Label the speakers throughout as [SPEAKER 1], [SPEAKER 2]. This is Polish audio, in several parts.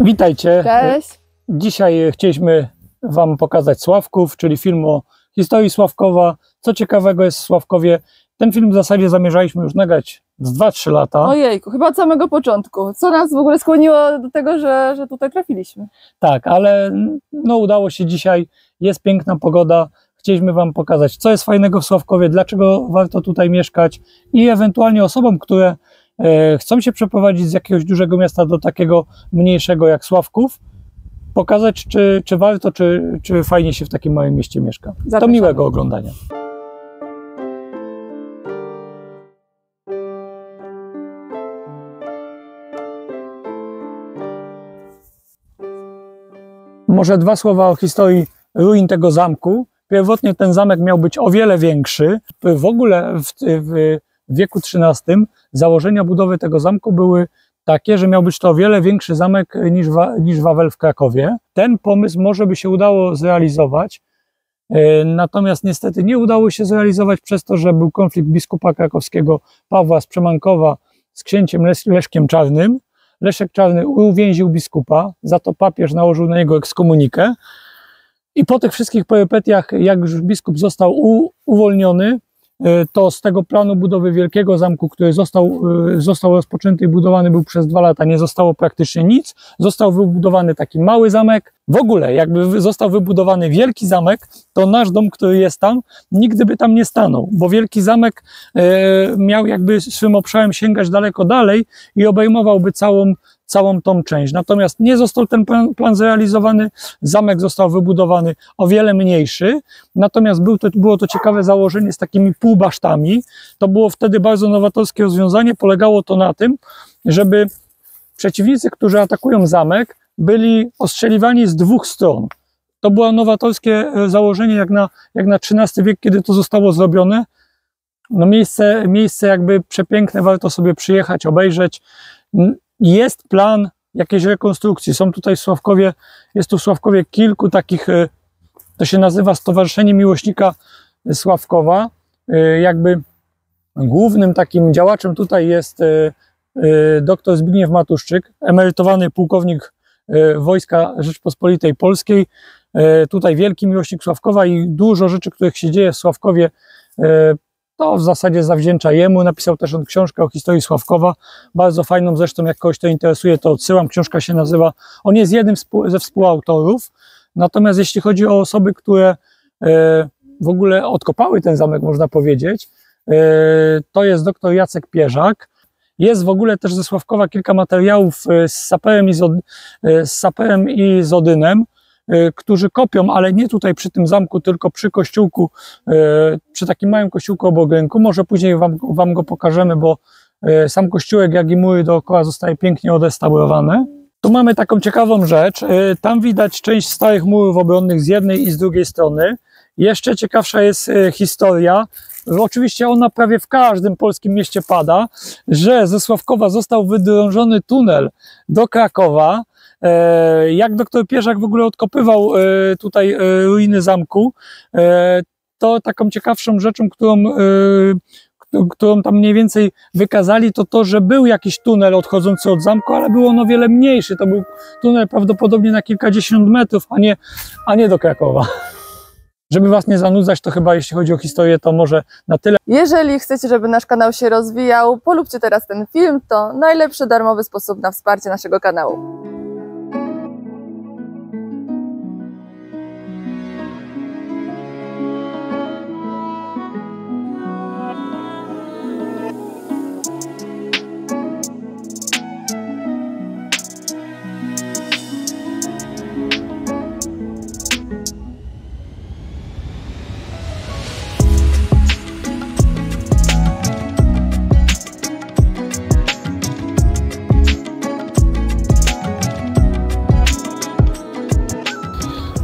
[SPEAKER 1] Witajcie.
[SPEAKER 2] Cześć.
[SPEAKER 1] Dzisiaj chcieliśmy Wam pokazać Sławków, czyli film o historii Sławkowa. Co ciekawego jest w Sławkowie. Ten film w zasadzie zamierzaliśmy już nagrać z 2-3 lata.
[SPEAKER 2] Ojejku, chyba od samego początku. Co nas w ogóle skłoniło do tego, że tutaj trafiliśmy?
[SPEAKER 1] Tak, ale no, udało się dzisiaj. Jest piękna pogoda. Chcieliśmy Wam pokazać, co jest fajnego w Sławkowie, dlaczego warto tutaj mieszkać i ewentualnie osobom, które chcą się przeprowadzić z jakiegoś dużego miasta do takiego mniejszego jak Sławków, pokazać, czy warto, czy fajnie się w takim małym mieście mieszka.
[SPEAKER 2] Zapraszamy.
[SPEAKER 1] To miłego oglądania. Może 2 słowa o historii ruin tego zamku. Pierwotnie ten zamek miał być o wiele większy. W ogóle w wieku XIII założenia budowy tego zamku były takie, że miał być to o wiele większy zamek niż Wawel w Krakowie. Ten pomysł może by się udało zrealizować, natomiast niestety nie udało się zrealizować przez to, że był konflikt biskupa krakowskiego Pawła z Przemankowa z księciem Leszkiem Czarnym. Leszek Czarny uwięził biskupa, za to papież nałożył na niego ekskomunikę. I po tych wszystkich perypetiach, jak już biskup został uwolniony, to z tego planu budowy wielkiego zamku, który został rozpoczęty i budowany był przez 2 lata, nie zostało praktycznie nic. Został wybudowany taki mały zamek. W ogóle, jakby został wybudowany wielki zamek, to nasz dom, który jest tam, nigdy by tam nie stanął, bo wielki zamek miał jakby swym obszarem sięgać daleko dalej i obejmowałby całą tą część. Natomiast nie został ten plan zrealizowany, zamek został wybudowany o wiele mniejszy, natomiast było to ciekawe założenie z takimi półbasztami. To było wtedy bardzo nowatorskie rozwiązanie, polegało to na tym, żeby przeciwnicy, którzy atakują zamek, byli ostrzeliwani z 2 stron. To było nowatorskie założenie jak na XIII wiek, kiedy to zostało zrobione. No miejsce jakby przepiękne, warto sobie przyjechać, obejrzeć. Jest plan jakiejś rekonstrukcji. Są tutaj w Sławkowie, jest tu w Sławkowie kilku takich, to się nazywa Stowarzyszenie Miłośnika Sławkowa. Jakby głównym takim działaczem tutaj jest dr Zbigniew Matuszczyk, emerytowany pułkownik Wojska Rzeczpospolitej Polskiej. Tutaj wielki miłośnik Sławkowa i dużo rzeczy, których się dzieje w Sławkowie, to w zasadzie zawdzięcza jemu. Napisał też on książkę o historii Sławkowa, bardzo fajną zresztą, jak kogoś to interesuje, to odsyłam. Książka się nazywa, on jest jednym ze współautorów. Natomiast jeśli chodzi o osoby, które w ogóle odkopały ten zamek, można powiedzieć, to jest dr Jacek Pierzak. Jest w ogóle też ze Sławkowa kilka materiałów z Saperem i z Odynem, którzy kopią, ale nie tutaj przy tym zamku, tylko przy kościółku, przy takim małym kościółku obok rynku. Może później wam go pokażemy, bo sam kościółek, jak i mury dookoła zostaje pięknie odrestaurowane. Tu mamy taką ciekawą rzecz. Tam widać część starych murów obronnych z jednej i z drugiej strony. Jeszcze ciekawsza jest historia. Oczywiście ona prawie w każdym polskim mieście pada, że ze Sławkowa został wydrążony tunel do Krakowa. Jak doktor Pierzak w ogóle odkopywał tutaj ruiny zamku, to taką ciekawszą rzeczą, którą tam mniej więcej wykazali, to, że był jakiś tunel odchodzący od zamku, ale był on o wiele mniejszy. To był tunel prawdopodobnie na kilkadziesiąt metrów, a nie do Krakowa. Żeby was nie zanudzać, to chyba jeśli chodzi o historię, to może na tyle.
[SPEAKER 2] Jeżeli chcecie, żeby nasz kanał się rozwijał, polubcie teraz ten film, to najlepszy darmowy sposób na wsparcie naszego kanału.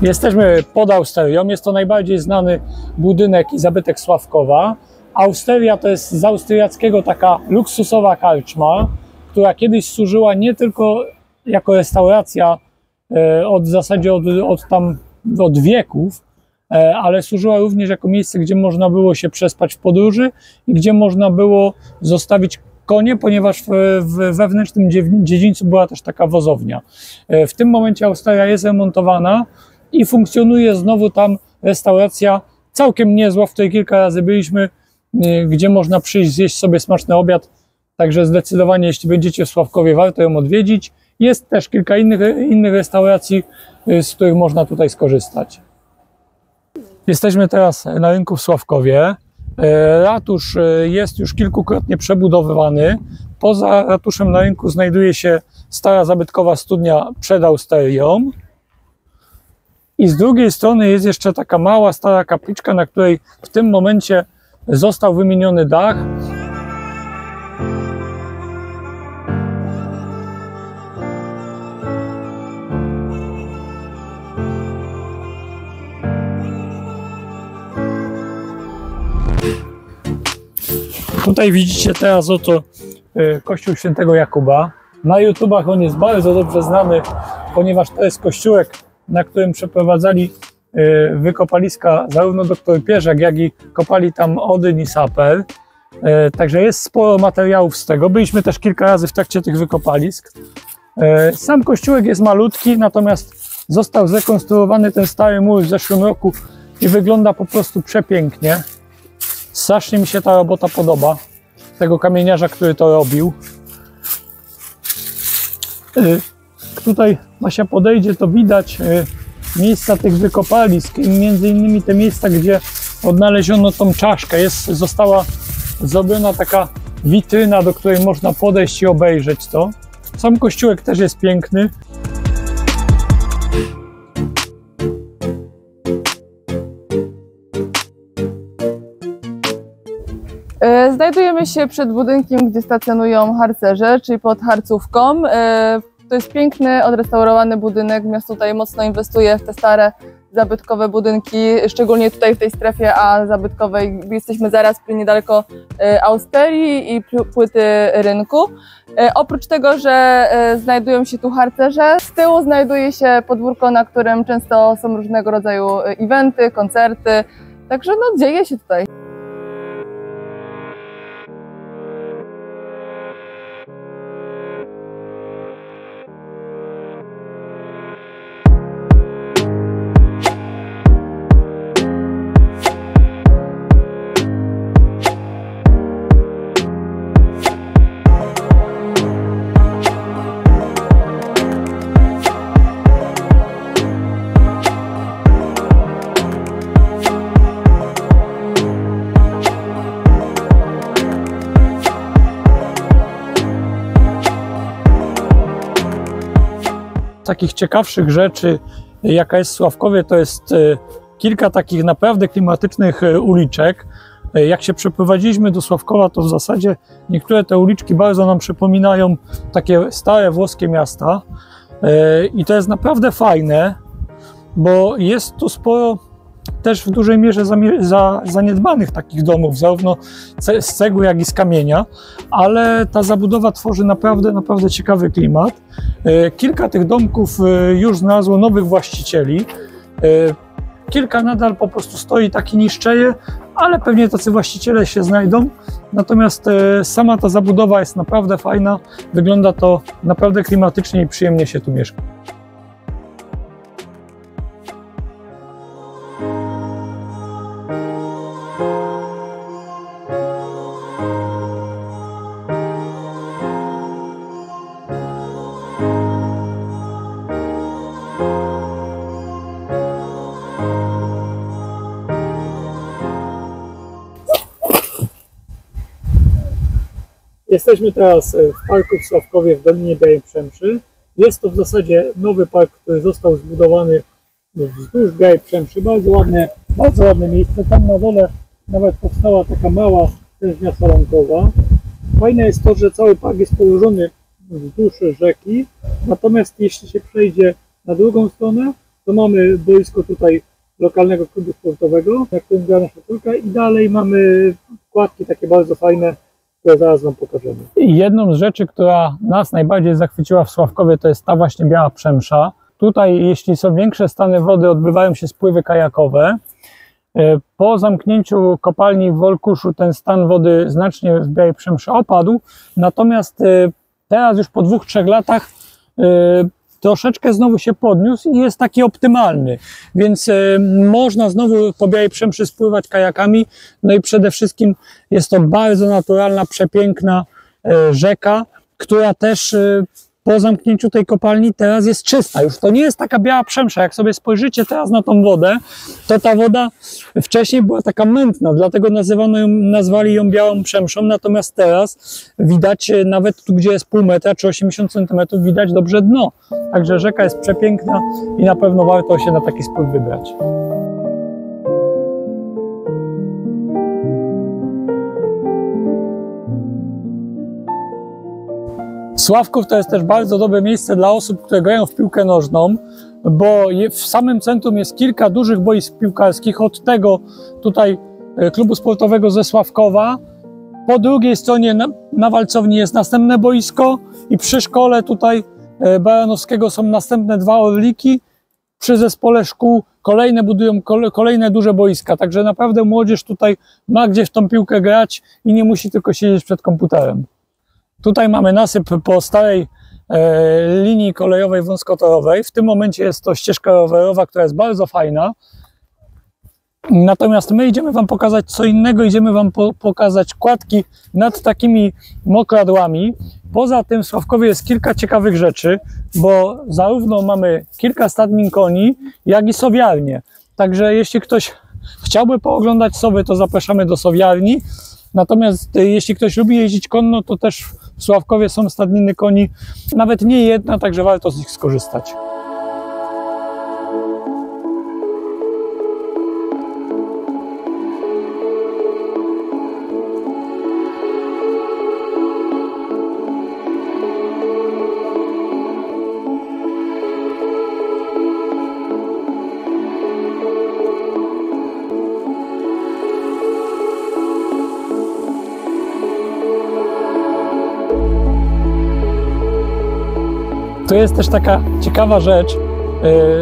[SPEAKER 1] Jesteśmy pod Austerią, jest to najbardziej znany budynek i zabytek Sławkowa. Austeria to jest z austriackiego taka luksusowa karczma, która kiedyś służyła nie tylko jako restauracja w zasadzie od wieków, ale służyła również jako miejsce, gdzie można było się przespać w podróży i gdzie można było zostawić konie, ponieważ w wewnętrznym dziedzińcu była też taka wozownia. W tym momencie Australia jest remontowana i funkcjonuje znowu tam restauracja całkiem niezła, w której kilka razy byliśmy, gdzie można przyjść, zjeść sobie smaczny obiad. Także zdecydowanie, jeśli będziecie w Sławkowie, warto ją odwiedzić. Jest też kilka innych restauracji, z których można tutaj skorzystać. Jesteśmy teraz na rynku w Sławkowie. Ratusz jest już kilkukrotnie przebudowywany. Poza ratuszem na rynku znajduje się stara zabytkowa studnia przed Australią. I z drugiej strony jest jeszcze taka mała, stara kapliczka, na której w tym momencie został wymieniony dach. Tutaj widzicie teraz oto kościół świętego Jakuba. Na YouTubach on jest bardzo dobrze znany, ponieważ to jest kościółek, na którym przeprowadzali wykopaliska zarówno dr Pierzak, jak i kopali tam Odyn i Saper. Także jest sporo materiałów z tego. Byliśmy też kilka razy w trakcie tych wykopalisk. Sam kościółek jest malutki, natomiast został zrekonstruowany ten stary mur w zeszłym roku i wygląda po prostu przepięknie. Strasznie mi się ta robota podoba, tego kamieniarza, który to robił. Tutaj Basia podejdzie, to widać miejsca tych wykopalisk, między innymi te miejsca, gdzie odnaleziono tą czaszkę. Została zrobiona taka witryna, do której można podejść i obejrzeć to. Sam kościółek też jest piękny.
[SPEAKER 2] Znajdujemy się przed budynkiem, gdzie stacjonują harcerze, czyli pod harcówką. To jest piękny, odrestaurowany budynek. Miasto tutaj mocno inwestuje w te stare, zabytkowe budynki, szczególnie tutaj w tej strefie A zabytkowej. Jesteśmy zaraz niedaleko Austerii i płyty rynku. Oprócz tego, że znajdują się tu harcerze, z tyłu znajduje się podwórko, na którym często są różnego rodzaju eventy, koncerty. Także no, dzieje się tutaj.
[SPEAKER 1] Takich ciekawszych rzeczy, jaka jest w Sławkowie, to jest kilka takich naprawdę klimatycznych uliczek. Jak się przeprowadziliśmy do Sławkowa, to w zasadzie niektóre te uliczki bardzo nam przypominają takie stare włoskie miasta. I to jest naprawdę fajne, bo jest tu sporo też w dużej mierze zaniedbanych takich domów, zarówno z cegły, jak i z kamienia, ale ta zabudowa tworzy naprawdę ciekawy klimat. Kilka tych domków już znalazło nowych właścicieli. Kilka nadal po prostu stoi, tak i niszczeje, ale pewnie tacy właściciele się znajdą. Natomiast sama ta zabudowa jest naprawdę fajna, wygląda to naprawdę klimatycznie i przyjemnie się tu mieszka. Jesteśmy teraz w parku w Sławkowie w Dolinie Białej Przemszy. Jest to w zasadzie nowy park, który został zbudowany wzdłuż Białej Przemszy. Bardzo ładne miejsce. Tam na dole nawet powstała taka mała tężnia solankowa. Fajne jest to, że cały park jest położony wzdłuż rzeki. Natomiast jeśli się przejdzie na drugą stronę, to mamy boisko tutaj lokalnego klubu sportowego, na którym gra nasza córka, i dalej mamy kładki takie bardzo fajne, które zaraz wam pokażemy. Jedną z rzeczy, która nas najbardziej zachwyciła w Sławkowie, to jest ta właśnie Biała Przemsza. Tutaj, jeśli są większe stany wody, odbywają się spływy kajakowe. Po zamknięciu kopalni w Wolkuszu ten stan wody znacznie w Białej Przemszy opadł, natomiast teraz już po 2-3 latach troszeczkę znowu się podniósł i jest taki optymalny, więc można znowu po Białej Przemszy spływać kajakami, no i przede wszystkim jest to bardzo naturalna, przepiękna rzeka, która też po zamknięciu tej kopalni teraz jest czysta. Już to nie jest taka Biała Przemsza. Jak sobie spojrzycie teraz na tą wodę, to ta woda wcześniej była taka mętna, dlatego nazwali ją Białą Przemszą, natomiast teraz widać nawet tu, gdzie jest pół metra czy 80 cm, widać dobrze dno. Także rzeka jest przepiękna i na pewno warto się na taki spływ wybrać. Sławków to jest też bardzo dobre miejsce dla osób, które grają w piłkę nożną, bo w samym centrum jest kilka dużych boisk piłkarskich, od tego tutaj klubu sportowego ze Sławkowa. Po drugiej stronie na Walcowni jest następne boisko i przy szkole tutaj Baranowskiego są następne 2 orliki. Przy zespole szkół kolejne budują kolejne duże boiska, także naprawdę młodzież tutaj ma gdzie w tą piłkę grać i nie musi tylko siedzieć przed komputerem. Tutaj mamy nasyp po starej linii kolejowej wąskotorowej. W tym momencie jest to ścieżka rowerowa, która jest bardzo fajna. Natomiast my idziemy Wam pokazać co innego, idziemy Wam pokazać kładki nad takimi mokradłami. Poza tym w Sławkowie jest kilka ciekawych rzeczy, bo zarówno mamy kilka stadnin koni, jak i sowiarnie. Także jeśli ktoś chciałby pooglądać sowy, to zapraszamy do sowiarni. Natomiast jeśli ktoś lubi jeździć konno, to też w Sławkowie są stadniny koni, nawet nie jedna, także warto z nich skorzystać. To jest też taka ciekawa rzecz,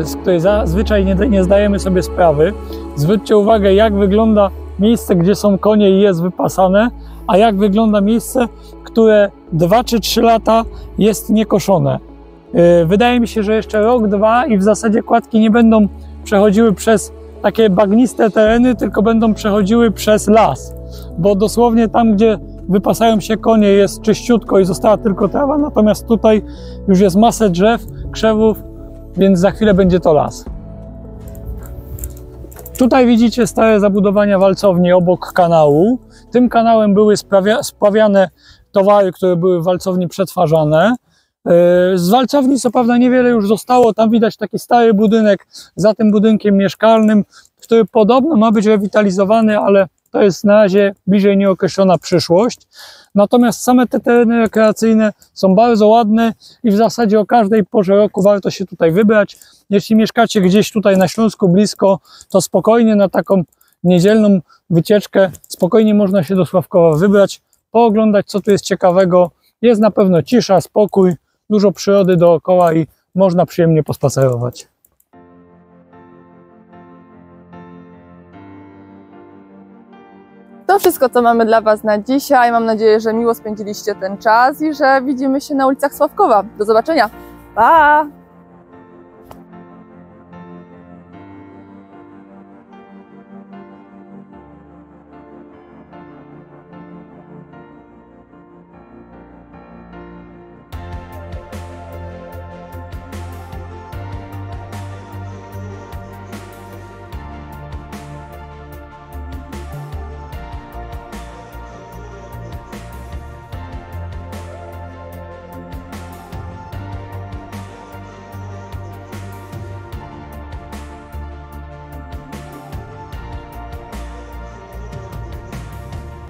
[SPEAKER 1] z której zazwyczaj nie zdajemy sobie sprawy. Zwróćcie uwagę, jak wygląda miejsce, gdzie są konie i jest wypasane, a jak wygląda miejsce, które 2 czy 3 lata jest niekoszone. Wydaje mi się, że jeszcze rok, 2 i w zasadzie kładki nie będą przechodziły przez takie bagniste tereny, tylko będą przechodziły przez las, bo dosłownie tam, gdzie wypasają się konie, jest czyściutko i została tylko trawa, natomiast tutaj już jest masę drzew, krzewów, więc za chwilę będzie to las. Tutaj widzicie stare zabudowania walcowni obok kanału. Tym kanałem były spławiane towary, które były w walcowni przetwarzane. Z walcowni co prawda niewiele już zostało, tam widać taki stary budynek za tym budynkiem mieszkalnym, który podobno ma być rewitalizowany, ale to jest na razie bliżej nieokreślona przyszłość. Natomiast same te tereny rekreacyjne są bardzo ładne i w zasadzie o każdej porze roku warto się tutaj wybrać. Jeśli mieszkacie gdzieś tutaj na Śląsku blisko, to spokojnie na taką niedzielną wycieczkę, spokojnie można się do Sławkowa wybrać, pooglądać co tu jest ciekawego. Jest na pewno cisza, spokój, dużo przyrody dookoła i można przyjemnie pospacerować.
[SPEAKER 2] To wszystko, co mamy dla Was na dzisiaj. Mam nadzieję, że miło spędziliście ten czas i że widzimy się na ulicach Sławkowa. Do zobaczenia. Pa!